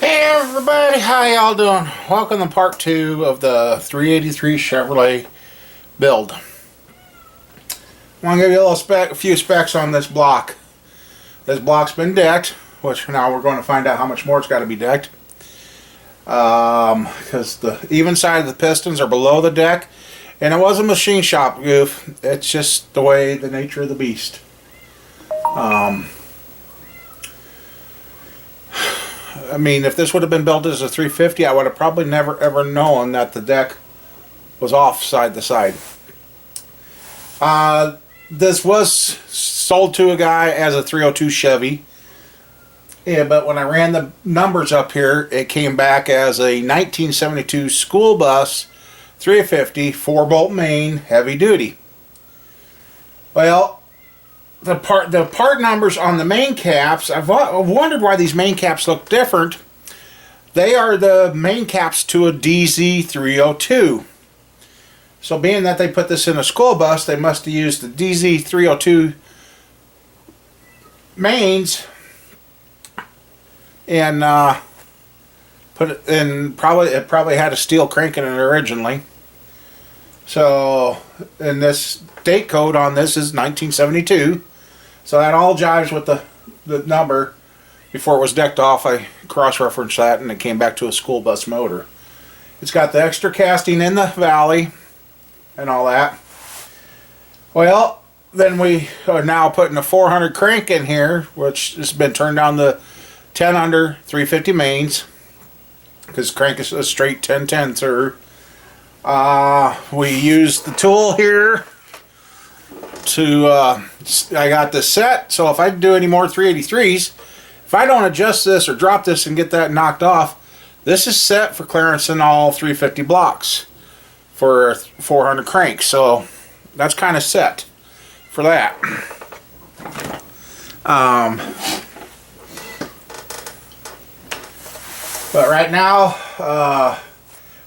Hey everybody, how y'all doing? Welcome to part 2 of the 383 Chevrolet build. I want to give you a few specs on this block. This block's been decked, which now we're going to find out how much more it's got to be decked. Because the even side of the pistons are below the deck, and it was a machine shop goof. It's just the way, the nature of the beast. I mean, if this would have been built as a 350, I would have probably never ever known that the deck was off side to side. This was sold to a guy as a 302 Chevy. Yeah, but when I ran the numbers up here, it came back as a 1972 school bus 350 4-bolt main heavy duty. Well, the part numbers on the main caps, I've wondered why these main caps look different. They are the main caps to a DZ302. So being that they put this in a school bus, they must have used the DZ302 mains and put it in. It probably had a steel crank in it originally. So, and this date code on this is 1972. So that all jives with the number. Before it was decked off, I cross-referenced that and it came back to a school bus motor. It's got the extra casting in the valley and all that. Well, then we are now putting a 400 crank in here, which has been turned down the 10 under 350 mains, because crank is a straight 1010 through. We used the tool here to, I got this set, so if I do any more 383s, if I don't adjust this or drop this and get that knocked off, this is set for clearance in all 350 blocks for 400 crank, so that's kind of set for that. But right now,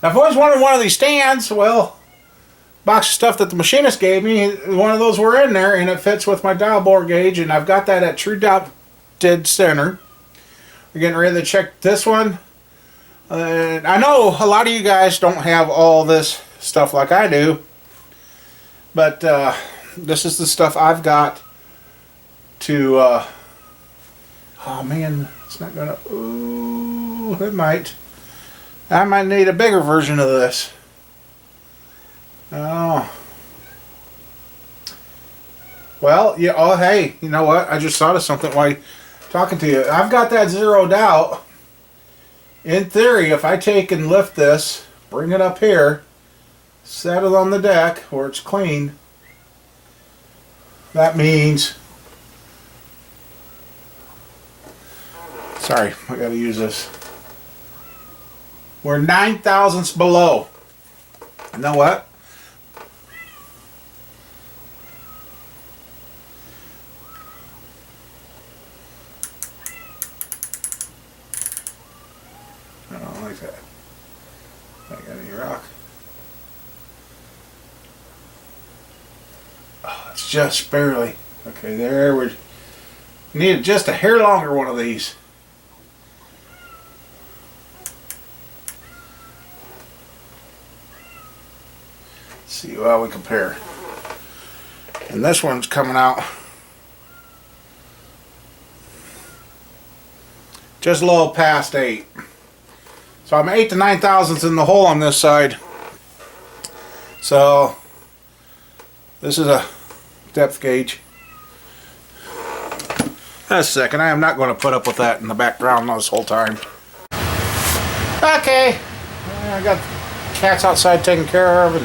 I've always wanted one of these stands. Well, box of stuff that the machinist gave me, one of those were in there, and it fits with my dial bore gauge, and I've got that at true dead center. We're getting ready to check this one. I know a lot of you guys don't have all this stuff like I do, but this is the stuff I've got to, oh man, it's not gonna, ooh, it might. I might need a bigger version of this. Oh. Well, yeah, oh hey, you know what? I just thought of something while talking to you. I've got that zeroed out. In theory, if I take and lift this, bring it up here, set it on the deck where it's clean, that means, sorry, I gotta use this. We're 9 thousandths below. You know what? I don't like that. I got any rock. Oh, it's just barely. Okay, there we need just a hair longer one of these. See how we compare. And this one's coming out just a little past 8. So I'm 8 to 9 thousandths in the hole on this side. So this is a depth gauge. That's a second. I am not going to put up with that in the background this whole time. Okay. I got cats outside taken care of, and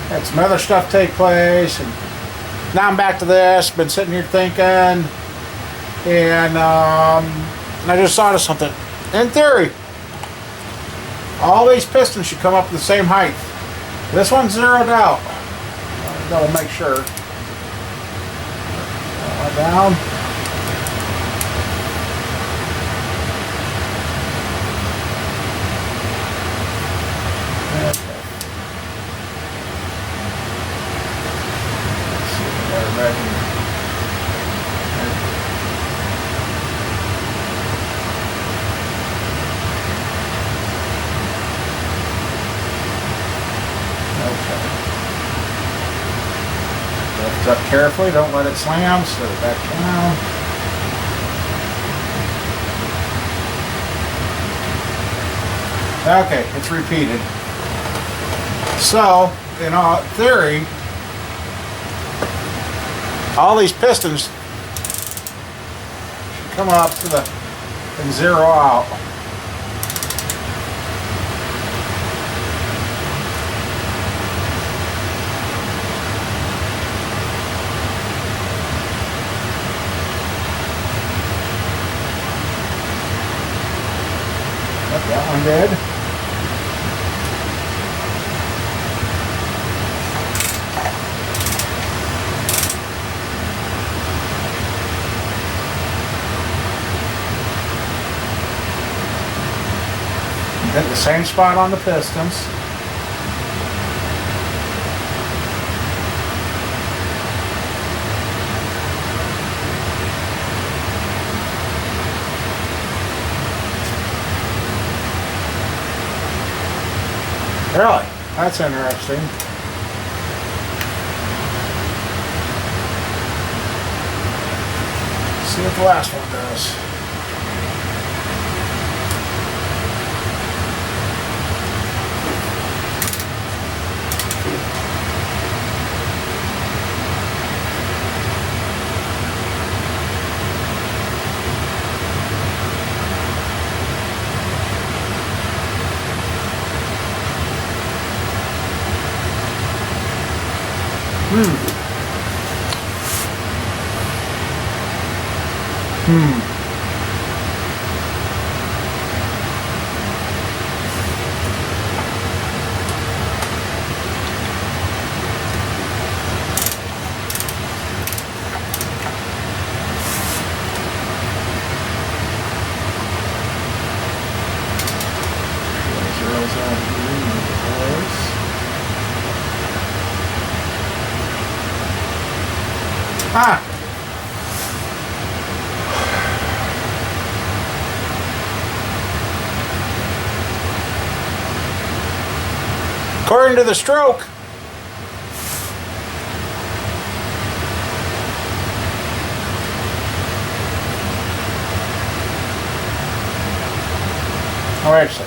had some other stuff take place, and now I'm back to this. Been sitting here thinking, and I just thought of something. In theory, all these pistons should come up to the same height. This one's zeroed out. That'll make sure. Down. up carefully, don't let it slam, set it back down. Okay, it's repeated. So, in all theory, all these pistons should come up to the and zero out. Yep, that one did. Hit the same spot on the pistons. Really? That's interesting. Let's see what the last one does. Ah! According to the stroke, all right, so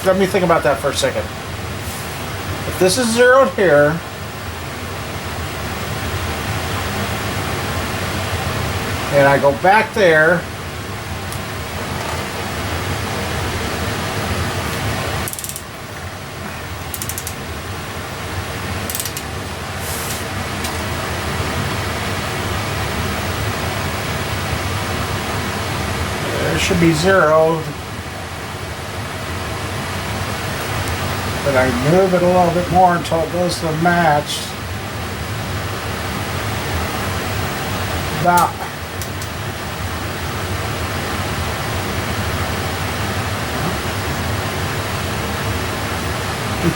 let me think about that for a second. If this is zeroed here, and I go back there, there should be zeroed. But I move it a little bit more until it goes to the match. About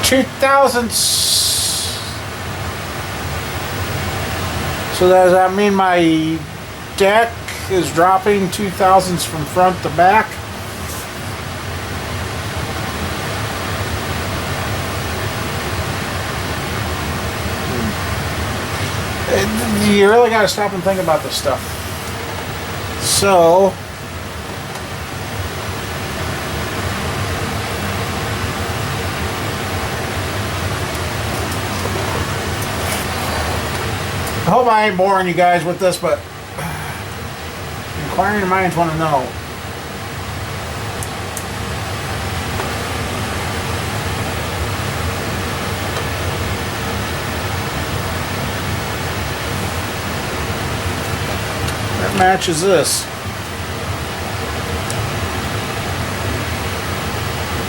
2,000. So does that mean my deck is dropping 2,000s from front to back? You really got to stop and think about this stuff. So I hope I ain't boring you guys with this, but inquiring minds want to know. That matches this.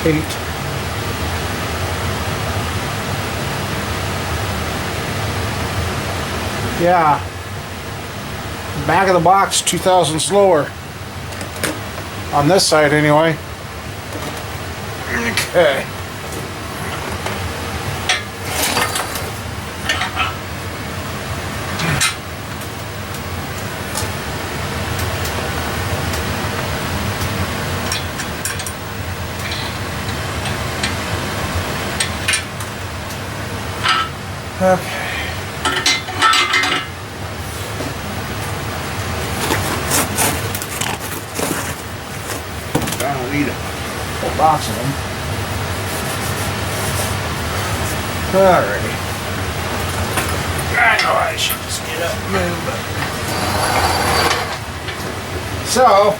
8. Yeah, back of the box 2,000 slower on this side anyway. Okay. Okay. eat a whole box of them. Alrighty. I know I should just get up and move, but... So...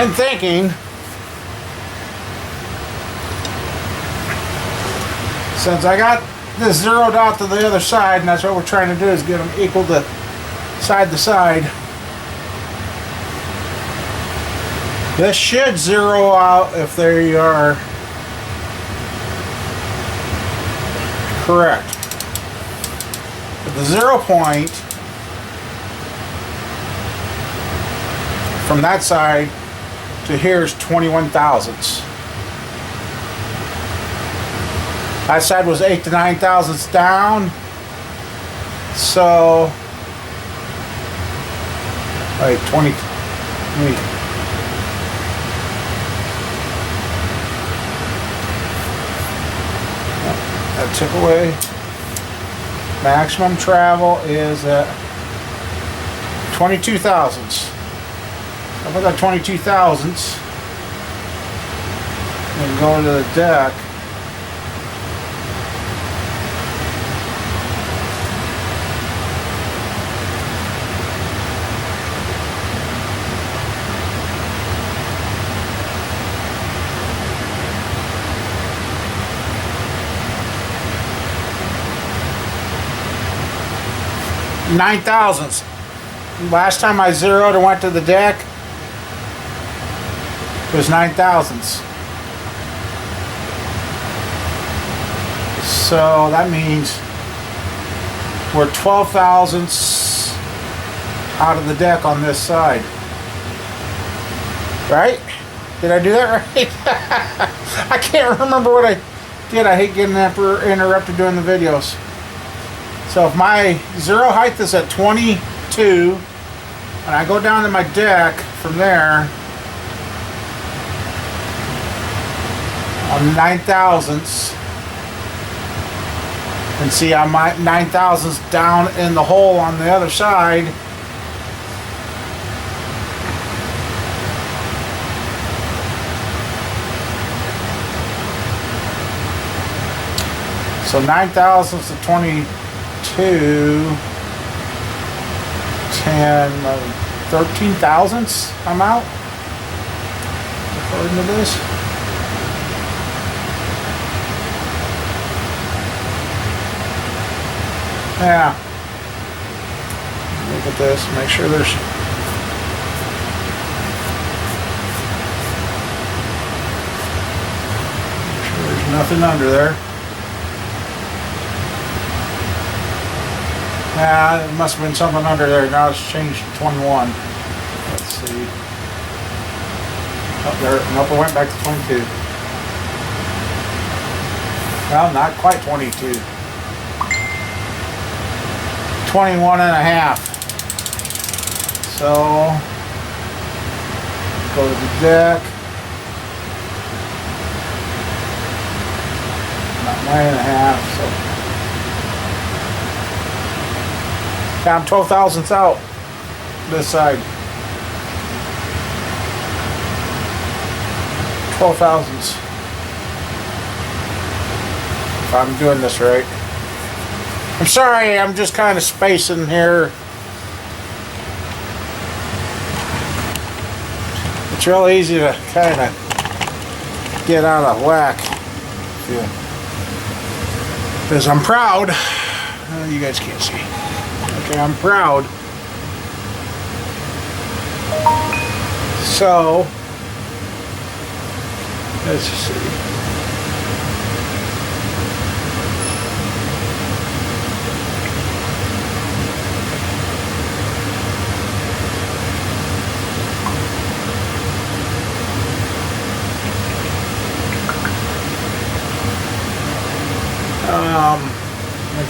and thinking... since I got this zeroed out to the other side, and that's what we're trying to do, is get them equal to side. This should zero out if they are correct. But the 0 point from that side to here is 21 thousandths. That side was 8 to 9 thousandths down. So, like 20. That took away. Maximum travel is at 22 thousandths. If I got 22 thousandths and go to the deck, nine thousandths. Last time I zeroed and went to the deck, it was 9 thousandths. So that means we're 12 thousandths out of the deck on this side. Right? Did I do that right? I can't remember what I did. I hate getting interrupted doing the videos. So if my zero height is at 22 and I go down to my deck from there, I'm 9 thousandths, and see I'm 9 thousandths down in the hole on the other side. So 9 thousandths to 22, 10, 13 thousandths I'm out, according to this. Yeah. Look at this, make sure there's... make sure there's nothing under there. Yeah, it must have been something under there. Now it's changed to 21. Let's see. Up there, nope, it went back to 22. Well, not quite 22. 21 and a half. So, go to the deck. About 9 and a half, so. Yeah, I'm 12 thousandths out this side. 12 thousandths. If I'm doing this right. I'm sorry, I'm just kind of spacing here. It's real easy to kind of get out of whack. Because I'm proud. You guys can't see. Okay, I'm proud. So, let's see.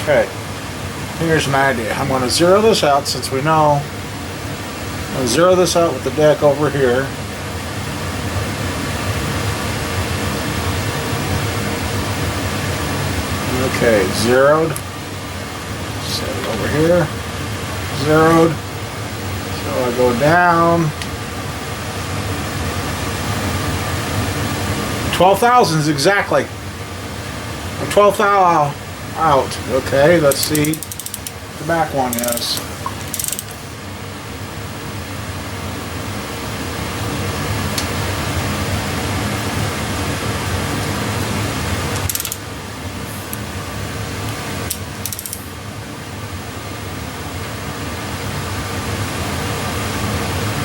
Okay, here's an idea. I'm going to zero this out since we know. I'm going to zero this out with the deck over here. Okay, zeroed. Set it over here. zeroed. So I go down. 12 thousandths exactly. 12 thou out. Okay, let's see what the back one is.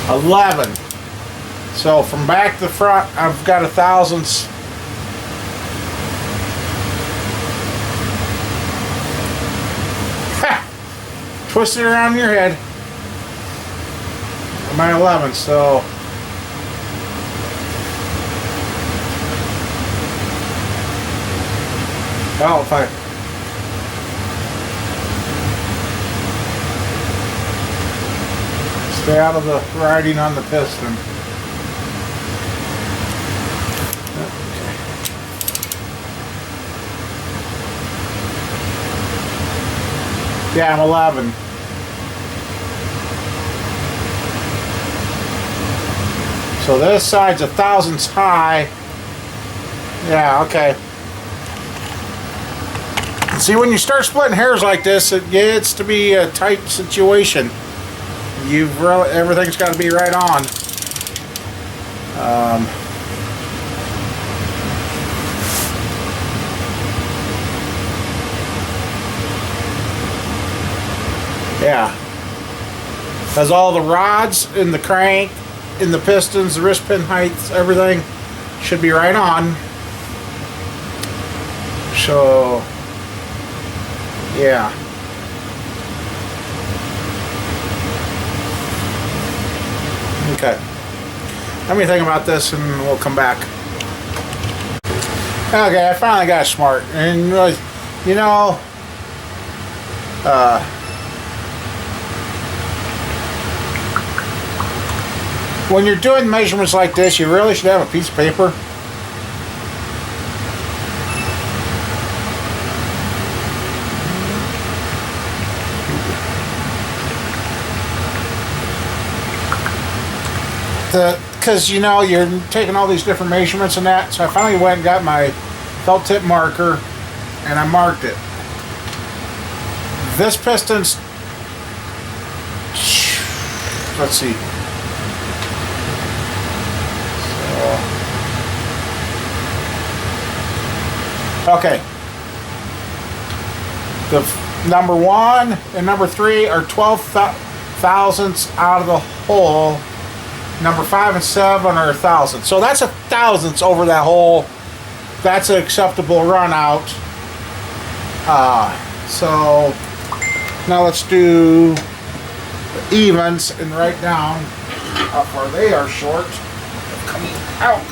$11. So from back to front, I've got a thousandths. Ha! Twist it around your head. I'm at 11, so oh, if I stay out of the riding on the piston. Yeah, I'm 11. So this side's a thousandths high. Yeah, okay. See, when you start splitting hairs like this, it gets to be a tight situation. You've really, everything's got to be right on. Yeah, because all the rods in the crank, in the pistons, the wrist pin heights, everything should be right on. So, yeah. Okay. Let me think about this and we'll come back. Okay, I finally got smart. And, you know, when you're doing measurements like this, you really should have a piece of paper. Because, you know, you're taking all these different measurements and that. So I finally went and got my felt tip marker and I marked it. This piston's, let's see. Okay. The number 1 and number 3 are 12 thousandths out of the hole. Number 5 and 7 are 1,000. So that's a thousandths over that hole. That's an acceptable run out. So now let's do the evens and write down how far they are short of coming out.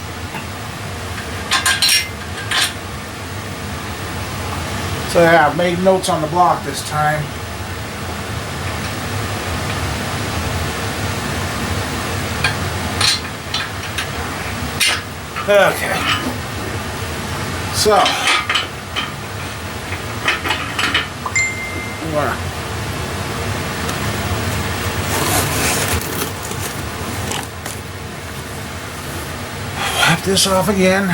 So yeah, I've made notes on the block this time. Okay. So I'm gonna wipe this off again.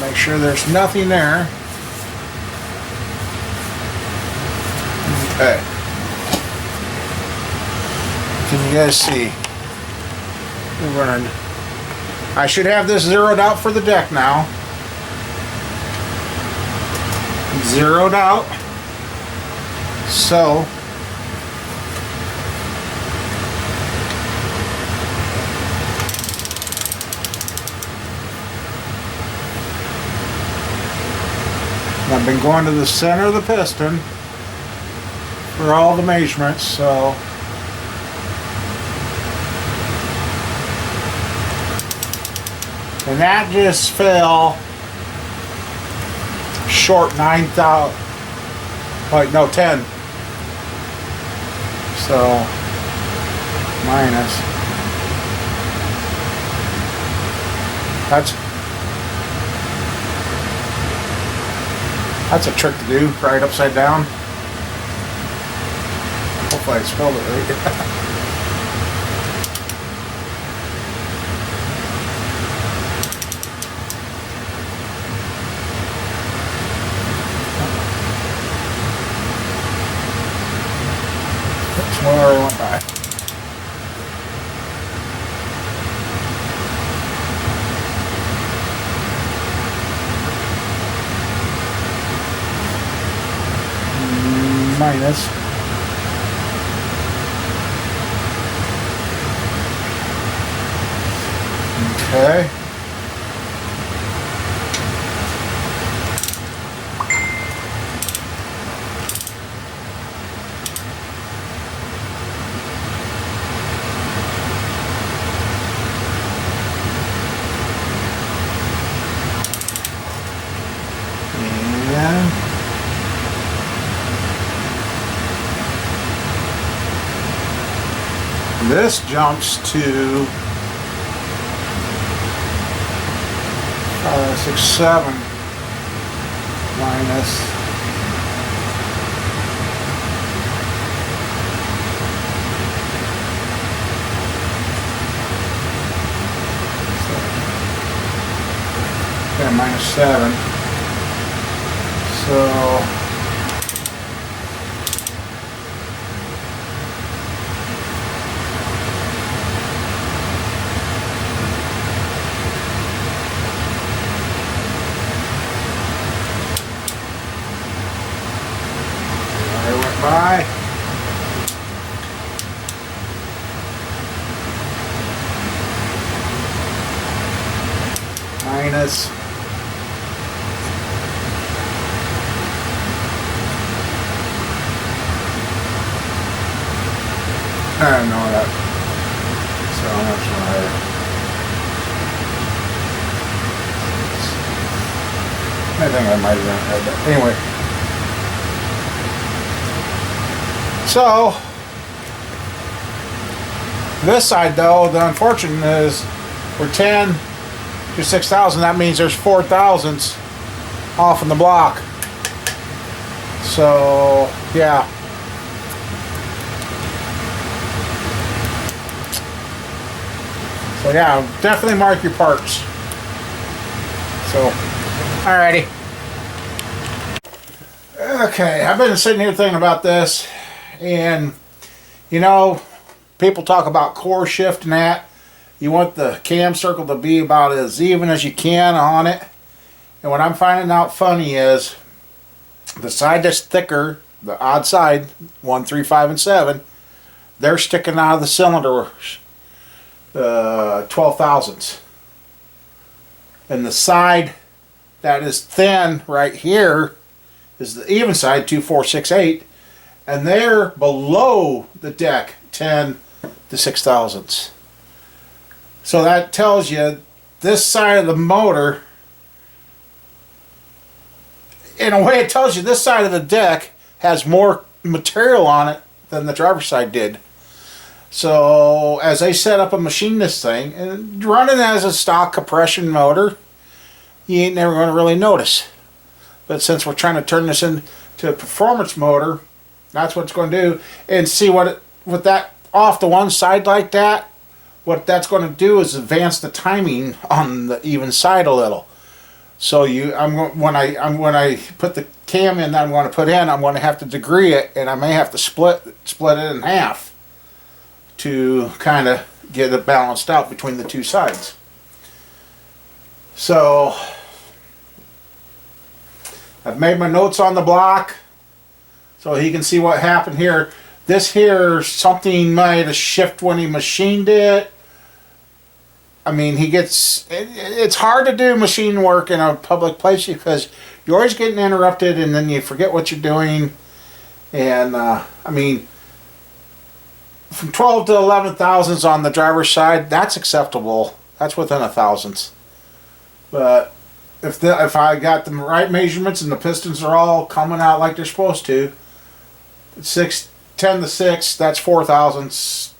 Make sure there's nothing there. Okay. Can you guys see? We're running. I should have this zeroed out for the deck now. Zeroed out. So I've been going to the center of the piston for all the measurements, so and that just fell short 9,000. Wait, no, 10. So minus. That's a trick to do, right upside down. Hopefully I spelled it right. Where I went by. Minus. Okay. And this jumps to 6, 7 minus. Okay, minus 7. So I went by. Minus. I don't know that. So much higher. I think I might have done that, but anyway. So this side though, the unfortunate is we're 10 to 6,000. That means there's 4 thousandths off in the block. So yeah. So yeah, definitely mark your parts. So, alrighty. Okay, I've been sitting here thinking about this, and you know, people talk about core shift and that. You want the cam circle to be about as even as you can on it. And what I'm finding out funny is the side that's thicker, the odd side, 1, 3, 5, and 7, they're sticking out of the cylinder 12 thousandths. And the side that is thin right here is the even side, 2, 4, 6, 8, and they're below the deck 10 to 6 thousandths. So that tells you this side of the motor, in a way it tells you this side of the deck has more material on it than the driver's side did. So as they set up and machine this thing, and running as a stock compression motor, you ain't never going to really notice. But since we're trying to turn this into a performance motor, that's what it's going to do. And see what with that off to one side like that, what that's going to do is advance the timing on the even side a little. So when I put the cam in that I'm going to put in, I'm going to have to degree it, and I may have to split it in half to kind of get it balanced out between the two sides. So I've made my notes on the block so he can see what happened here. This here, something might have shifted when he machined it. I mean, it's hard to do machine work in a public place because you're always getting interrupted and then you forget what you're doing. And I mean, from 12 to 11 thousandths on the driver's side, that's acceptable. That's within a thousandths. But if I got the right measurements and the pistons are all coming out like they're supposed to, 10 to 6, that's 4 thousandths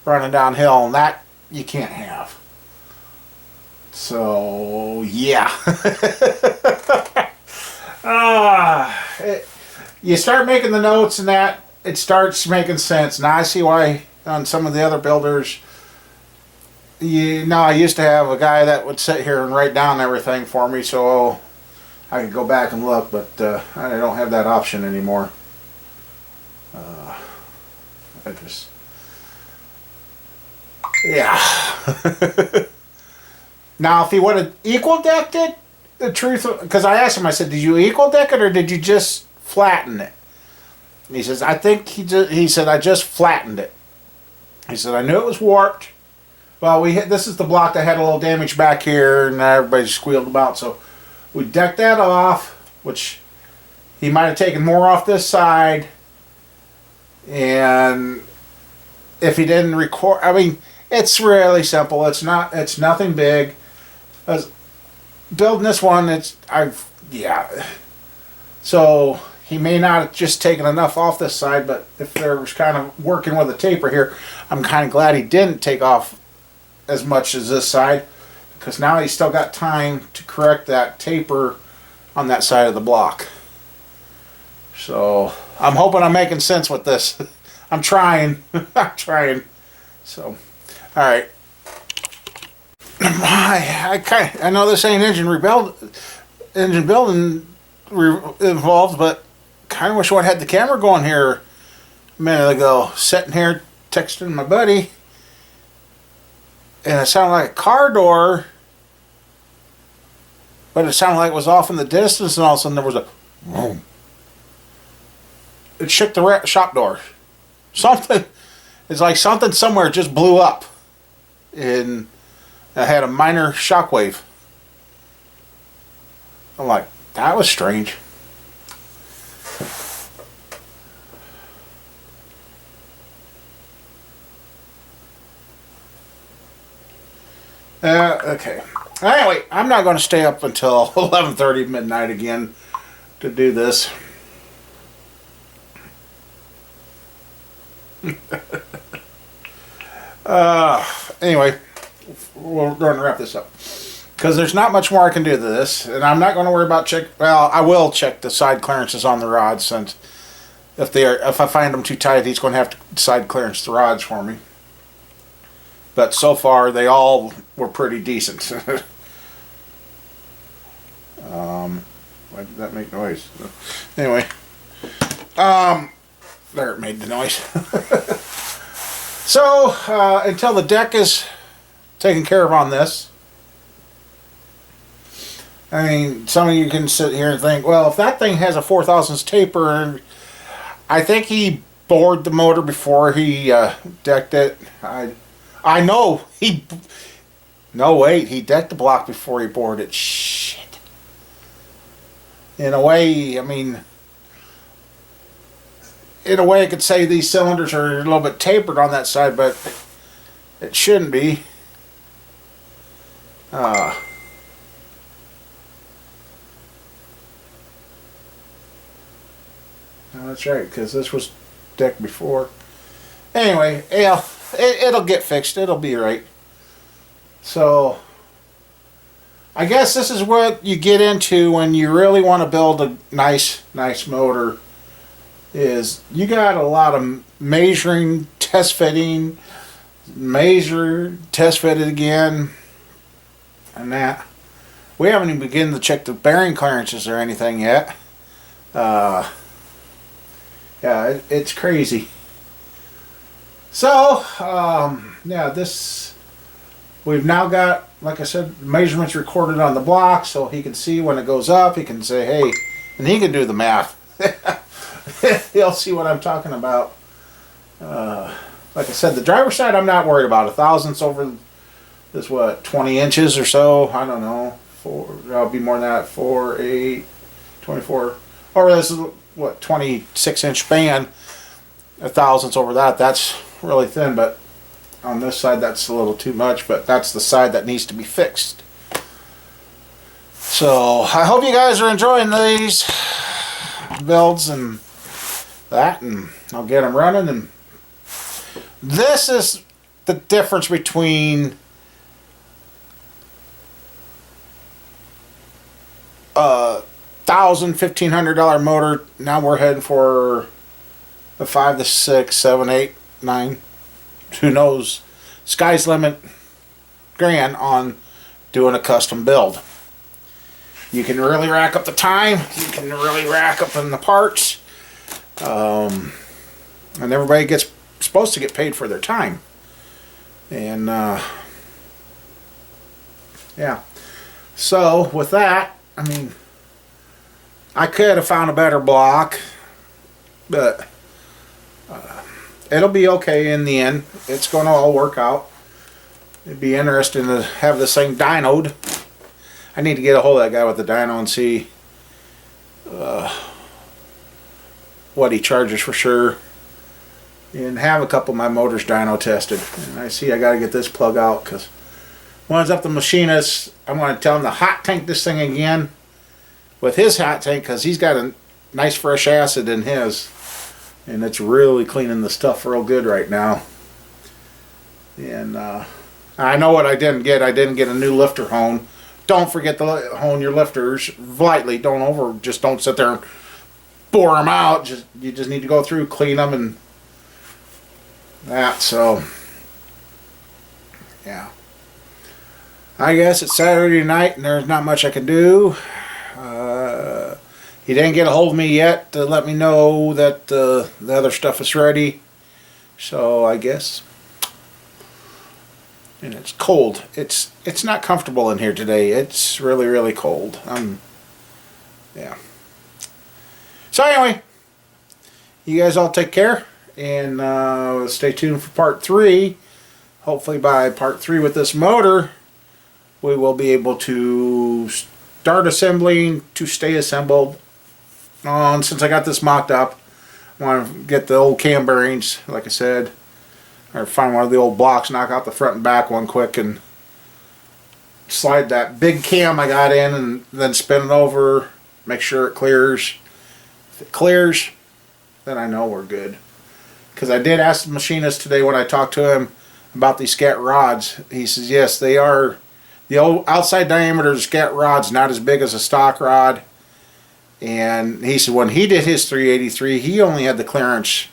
running downhill, and that you can't have. So yeah. You start making the notes and that, it starts making sense. Now I see why on some of the other builders, I used to have a guy that would sit here and write down everything for me so I could go back and look, but I don't have that option anymore. I just, yeah. Now, if he would have equal decked it, the truth, because I asked him, I said, did you equal deck it or did you just flatten it? And he says, I think he said, I just flattened it. He said, I knew it was warped. Well, this is the block that had a little damage back here and everybody squealed about, so we decked that off, which he might have taken more off this side. And if he didn't record, I mean, it's really simple. It's nothing big. Building this one, so he may not have just taken enough off this side, but if there was kind of working with a taper here, I'm kind of glad he didn't take off as much as this side, because now he's still got time to correct that taper on that side of the block. So I'm hoping I'm making sense with this. I'm trying. I'm trying. So, all right. I know this ain't engine building involved, but kind of wish I had the camera going here a minute ago. Sitting here texting my buddy, and it sounded like a car door, but it sounded like it was off in the distance, and all of a sudden there was a boom. It shook the shop door. Something. It's like something somewhere just blew up, and I had a minor shockwave. I'm like, that was strange. Okay. Anyway, I'm not going to stay up until 11:30 midnight again to do this. Anyway, we're going to wrap this up because there's not much more I can do to this, and I'm not going to worry about well, I will check the side clearances on the rods, since if I find them too tight, he's going to have to side clearance the rods for me. But so far, they all were pretty decent. Why did that make noise? Anyway, there, it made the noise. So, until the deck is taken care of on this, I mean, some of you can sit here and think, well, if that thing has a 4/1000 taper, I think he bored the motor before he decked it. I know no, wait, he decked the block before he bored it. Shit. In a way, I mean, I could say these cylinders are a little bit tapered on that side, but it shouldn't be. No, that's right, because this was decked before. Anyway, yeah, it'll get fixed. It'll be right. So, I guess this is what you get into when you really want to build a nice motor. Is you got a lot of measuring, test fitting, measure, test fit it again, and that. We haven't even begun to check the bearing clearances or anything yet. Yeah, it's crazy. So, yeah, we've now got, like I said, measurements recorded on the block, so he can see when it goes up. He can say, hey, and he can do the math. He'll see what I'm talking about. Like I said, the driver's side I'm not worried about. 1/1000ths over this, what, 20 inches or so? I don't know. I'll be more than that. 4, 8, 24. Or this is, what, 26-inch span. 1/1000ths over that. That's really thin, but on this side that's a little too much, but that's the side that needs to be fixed. So I hope you guys are enjoying these builds and that, and I'll get them running. And this is the difference between $1,000, $1,500 motor. Now we're heading for a 5 to 6, 7, 8, 9, who knows, sky's limit grand on doing a custom build. You can really rack up the time, you can really rack up in the parts, and everybody gets supposed to get paid for their time. And yeah, so with that, I mean, I could have found a better block, but it'll be okay in the end. It's going to all work out. It'd be interesting to have this thing dynoed. I need to get a hold of that guy with the dyno and see what he charges for sure, and have a couple of my motors dyno tested. And I see I got to get this plug out, because when it's up the machinist, I'm going to tell him to hot tank this thing again with his hot tank, because he's got a nice fresh acid in his, and it's really cleaning the stuff real good right now. And I know what I didn't get. I didn't get a new lifter hone. Don't forget to hone your lifters lightly. Just don't sit there and bore them out. You just need to go through, clean them, and that. So yeah, I guess it's Saturday night and there's not much I can do. He didn't get a hold of me yet to let me know that the other stuff is ready. So I guess. And it's cold. It's not comfortable in here today. It's really, really cold. Yeah. So anyway, you guys all take care, and stay tuned for part 3. Hopefully by part 3 with this motor, we will be able to start assembling to stay assembled. And since I got this mocked up, I want to get the old cam bearings, like I said, or find one of the old blocks, knock out the front and back one quick, and slide that big cam I got in, and then spin it over, make sure it clears. If it clears, then I know we're good. Because I did ask the machinist today when I talked to him about these scat rods. He says yes, they are. The old outside diameter of the scat rod's not as big as a stock rod. And he said when he did his 383, he only had the clearance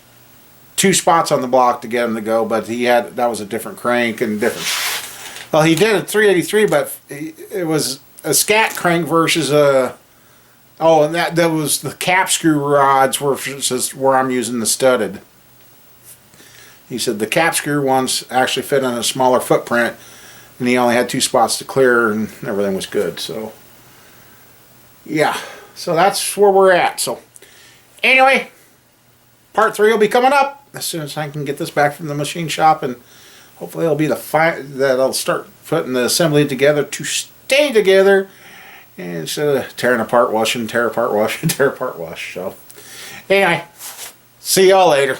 2 spots on the block to get him to go, but that was a different crank and different. Well, he did a 383, but it was a scat crank versus a. Oh, and that was the cap screw rods where I'm using the studded. He said the cap screw ones actually fit in a smaller footprint, and he only had 2 spots to clear, and everything was good. So yeah, so that's where we're at. So anyway, part 3 will be coming up as soon as I can get this back from the machine shop, and hopefully it'll be that I'll start putting the assembly together to stay together instead of tearing apart, washing, tear apart, wash, and tear apart, wash. So anyway, see y'all later.